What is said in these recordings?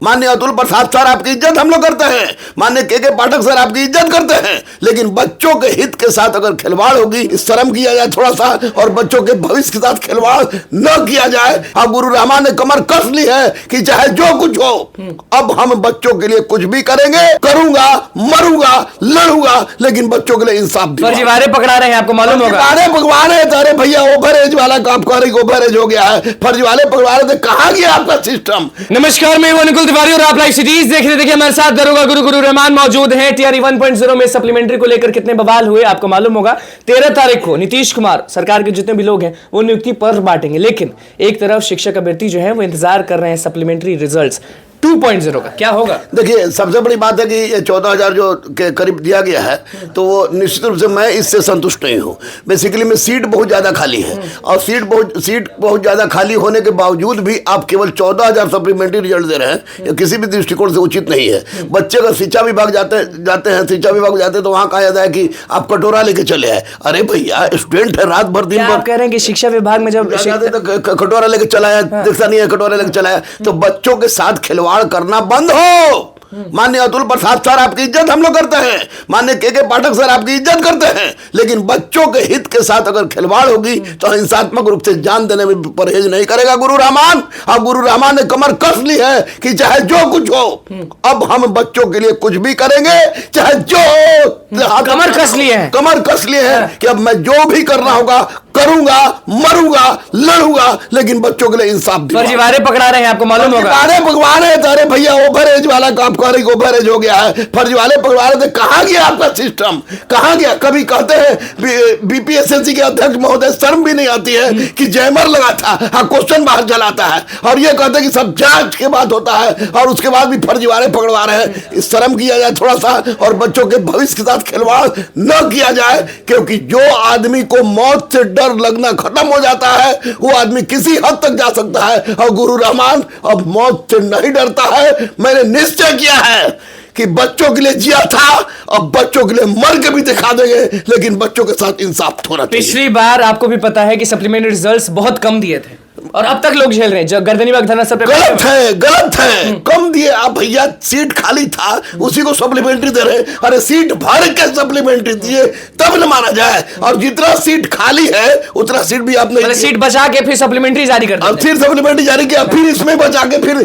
माननीय अतुल प्रसाद सर आपकी इज्जत हम लोग करते हैं, माननीय के पाठक सर आपकी इज्जत करते हैं, लेकिन बच्चों के हित के साथ अगर खिलवाड़ होगी, शर्म किया जाए थोड़ा सा, और बच्चों के भविष्य के साथ खिलवाड़ न किया जाए। अब गुरु रहमान ने कमर कस ली है कि चाहे जो कुछ हो, अब हम बच्चों के लिए कुछ भी करेंगे, करूंगा, मरूंगा, लड़ूंगा, लेकिन बच्चों के लिए इंसाफ दिलाऊंगा। फर्जीवाड़े पकड़ा रहे हैं, आपको मालूम होगा। फर्जीवाड़े पकड़ा रहे थे, अरे भैया ओवर एज वाला काम कर, ओवर एज हो गया है, फर्जीवाड़े पकड़ा रहे थे, कहां गया आपका सिस्टम। नमस्कार, मैं अनुकुल तिवारी और आप लाइव सिटीज देख रहे। देखिए हमारे साथ दरोगा गुरु रहमान मौजूद हैं। टीआरई 1.0 में सप्लीमेंट्री को लेकर कितने बवाल हुए आपको मालूम होगा। 13 तारीख को नीतीश कुमार सरकार के जितने भी लोग हैं वो नियुक्ति पत्र बांटेंगे, लेकिन एक तरफ शिक्षक अभ्यर्थी जो है वो इंतजार कर रहे हैं सप्लीमेंट्री रिजल्ट्स 2.0 का। क्या होगा? देखिए सबसे बड़ी बात है कि ये 14,000 जो के करीब दिया गया है, तो वो निश्चित रूप से मैं इससे संतुष्ट नहीं हूँ। बेसिकली में सीट बहुत ज़्यादा खाली है, और सीट बहुत ज़्यादा खाली होने के बावजूद भी आप केवल 14,000 सप्लीमेंट्री रिजल्ट दे रहे हैं, ये किसी भी दृष्टिकोण से उचित नहीं है। बच्चे अगर शिक्षा विभाग जाते हैं तो वहाँ कहा जाता है कि आप कटोरा लेके चले आए। अरे भैया स्टूडेंट है, रात भर दिन भर आप कह रहे हैं कि शिक्षा विभाग में जब कटोरा लेके चलाया, देखता नहीं है कटोरा लेके चलाया, तो बच्चों के साथ खिलवाड़ करना बंद हो। माननीय अतुल प्रसाद सर आपकी इज्जत हम लोग करते हैं, माननीय के पाठक सर आपकी इज्जत करते हैं, लेकिन बच्चों के हित के साथ अगर खिलवाड़ होगी तो हिंसात्मक रूप से जान देने में परहेज नहीं करेगा गुरु रहमान। अब गुरु रहमान ने कमर कस ली है कि चाहे जो कुछ हो, अब हम बच्चों के लिए कुछ भी करेंगे, चाहे जो हो। कमर कस लिए हैं, कमर कस लिए हैं कि अब मैं जो भी करना होगा करूंगा, मरूंगा, लड़ूंगा, लेकिन बच्चों के लिए इंसाफ दिलाऊंगा। फर्जीवाड़े पकड़ा रहे हैं, आपको मालूम होगा। फर्जीवाड़े पकड़ा रहे थे, अरे भैया ओवर एज वाला काम कर, ओवर एज हो गया है, फर्जीवाड़े पकड़ा रहे थे, कहां गया आपका सिस्टम, कहां गया। कभी कहते हैं बीपीएससी के अध्यक्ष महोदय, शर्म भी नहीं आती है कि जैमर लगा था, हाँ क्वेश्चन बाहर चलाता है, और ये कहते हैं कि सब जांच के बाद होता है, और उसके बाद भी फर्जीवाड़े पकड़वा रहे हैं। शर्म किया जाए थोड़ा सा, और बच्चों के भविष्य के साथ खिलवाड़ न किया जाए, क्योंकि जो आदमी को मौत से डर लगना खत्म हो जाता है वो आदमी किसी हद तक जा सकता है। और गुरु रहमान अब मौत से नहीं डरता है। मैंने निश्चय किया है कि बच्चों के लिए जिया था, अब बच्चों के लिए मर के भी दिखा देंगे, लेकिन बच्चों के साथ इंसाफ होना चाहिए। पिछली बार आपको भी पता है कि सप्लीमेंट्री रिजल्ट्स बहुत कम दिए थे, और अब तक लोग झेल रहे हैं। जो गर्दनी बाग धरना सब गलत है, कम दिए आप भैया, सीट खाली था उसी को सप्लीमेंट्री दे रहे। अरे सीट भर के सप्लीमेंट्री दिए तब न माना जाए, और जितना सीट खाली है उतना सीट भी आपने सीट बचा के फिर सप्लीमेंट्री जारी कर दिया, फिर सप्लीमेंट्री जारी किया, फिर इसमें बचा के फिर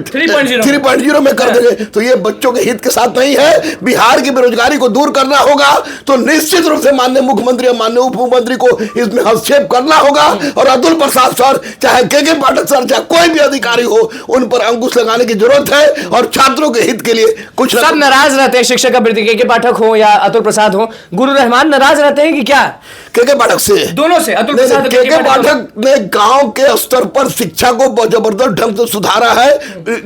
3.0 में कर देंगे। तो ये बच्चों के हित के साथ नहीं है। बिहार की बेरोजगारी को दूर करना होगा तो निश्चित रूप से माननीय मुख्यमंत्री और माननीय उप मुख्यमंत्री को इसमें हस्तक्षेप करना होगा, और अतुल प्रसाद सर, चाहे के पाठक सर, चाहे कोई भी अधिकारी हो, उन पर अंकुश लगाने की जरूरत है, और छात्रों के हित के लिए कुछ। सब नाराज रहते हैं, शिक्षक अभ्यर्थी के पाठक हो या अतुल प्रसाद हो। गुरु रहमान नाराज रहते हैं कि क्या के पाठक से? दोनों से। अतुल प्रसाद के पाठक ने गांव के स्तर पर शिक्षा को जबरदस्त ढंग से सुधारा है,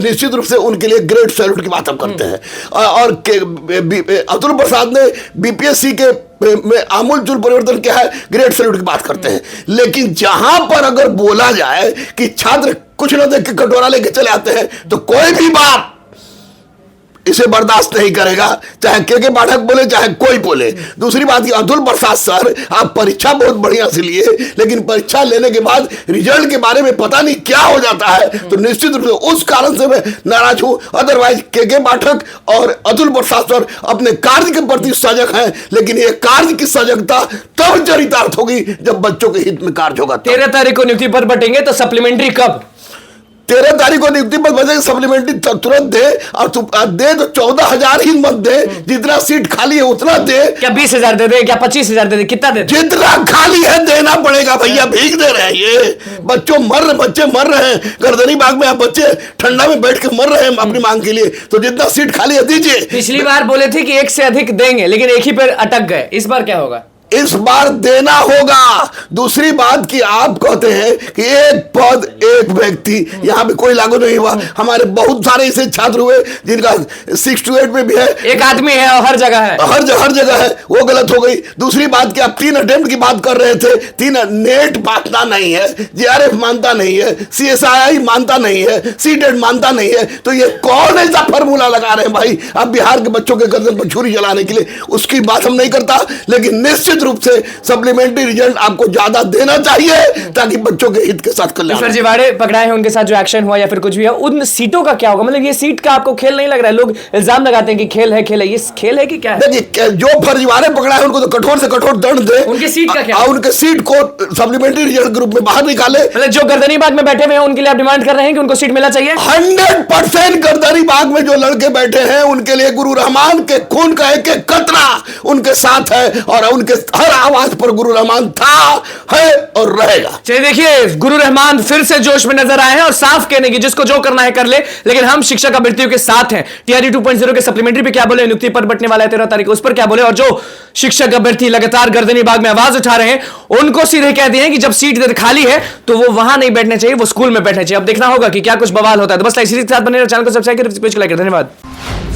निश्चित रूप से उनके लिए ग्रेट सैल्यूट की बात हम करते हैं। और अतुल प्रसाद ने बीपीएससी के में आमूलचूल परिवर्तन क्या है, ग्रेट सैल्यूट की बात करते हैं। लेकिन जहां पर अगर बोला जाए कि छात्र कुछ न देख के कटोरा लेके चले आते हैं, तो कोई भी बात इसे बर्दाश्त नहीं करेगा, चाहे के पाठक बोले चाहे कोई बोले। दूसरी बात कि अतुल प्रसाद सर, आप परीक्षा बहुत बढ़िया से लिए, लेकिन परीक्षा लेने के बाद रिजल्ट के बारे में पता नहीं क्या हो जाता है, तो निश्चित रूप से उस कारण से मैं नाराज हूं। अदरवाइज के पाठक और अतुल प्रसाद सर अपने कार्य के प्रति सजग हैं, लेकिन ये कार्य की सजगता तब चरितार्थ होगी जब बच्चों के हित में कार्य होगा। 13 तारीख को नियुक्ति पर बटेंगे, तो सप्लीमेंट्री कब? 13 तारीख को नियुक्ति पर बजेगी, सप्लीमेंट्री तुरंत दे, और दे तो 14,000 ही मत दे, जितना सीट खाली है उतना दे। क्या 20,000 दे दे, क्या 25,000 दे दे, कितना दे? जितना खाली है देना पड़ेगा भैया, भीग दे रहे हैं ये बच्चे मर रहे हैं। गर्दनी बाग में आप बच्चे ठंडा में बैठ के मर रहे हैं अपनी मांग के लिए, तो जितना सीट खाली है दीजिए। पिछली बार बोले थे कि 1 से अधिक देंगे, लेकिन एक ही पर अटक गए। इस बार क्या होगा? इस बार देना होगा। दूसरी बात कि आप कहते हैं कि एक पद एक व्यक्ति, यहां पे कोई लागू नहीं हुआ। हमारे बहुत सारे ऐसे छात्र हुए जिनका 6 to 8 में भी है, एक आदमी है और हर जगह है, हर जगह है, वो गलत हो गई। दूसरी बात कि आप 3 अटेम्प्ट की बात कर रहे थे, 3 नेट मानता नहीं है, जेआरएफ मानता नहीं है, सीएसआई मानता नहीं है, सीटेट मानता नहीं है, तो ये कौन ऐसा फॉर्मूला लगा रहे हैं भाई आप बिहार के बच्चों के गर्दन पर छुरी चलाने के लिए? उसकी बात हम नहीं करता, लेकिन निश्चित निश्चित रूप से सप्लीमेंट्री रिजल्ट आपको ज्यादा देना चाहिए ताकि बच्चों के हित के साथ कल्याण। फर्जी वाड़े पकड़ाए हैं, उनके साथ जो एक्शन हुआ या फिर कुछ भी है, उन सीटों का क्या होगा? मतलब ये सीट का आपको खेल नहीं लग रहा है? लोग इल्जाम लगाते हैं कि खेल है, खेल है, ये खेल है कि क्या है? देखिए, जो फर्जीवाड़े पकड़ाए उनको तो कठोर से कठोर दंड दे। उनकी सीट का क्या? उनके सीट को सप्लीमेंट्री रिजल्ट के रूप में बाहर निकाले। मतलब जो गर्दनी बाग में बैठे हुए हैं उनके लिए आप डिमांड कर रहे हैं कि उनको सीट मिलना चाहिए? 100% गर्दनी बाग में जो लड़के बैठे हैं उनके लिए गुरु रहमान के खून का एक एक कतरा उनके साथ है और उनके हर आवाज पर गुरु रहमान था, है और रहेगा। चलिए देखिए, गुरु रहमान फिर से जोश में नजर आए हैं और साफ कहने की जिसको जो करना है कर ले, लेकिन हम शिक्षक अभ्यर्थियों के साथ हैं। टीआरई 2.0 के सप्लीमेंट्री पे क्या बोले, नियुक्ति पर बंटने वाला है 13 तारीख को, उस पर क्या बोले, और जो शिक्षक अभ्यर्थी लगातार गर्दनी बाग में आवाज उठा रहे हैं उनको सीधे कह दिए हैं कि जब सीट इधर खाली है तो वो वहां नहीं बैठने चाहिए, वो स्कूल में बैठने चाहिए। अब देखना होगा कि क्या कुछ बवाल होता है। तो बस लाइक सीरीज के साथ बने रहो, चैनल को सब्सक्राइब करें, पेज को लाइक करें। धन्यवाद।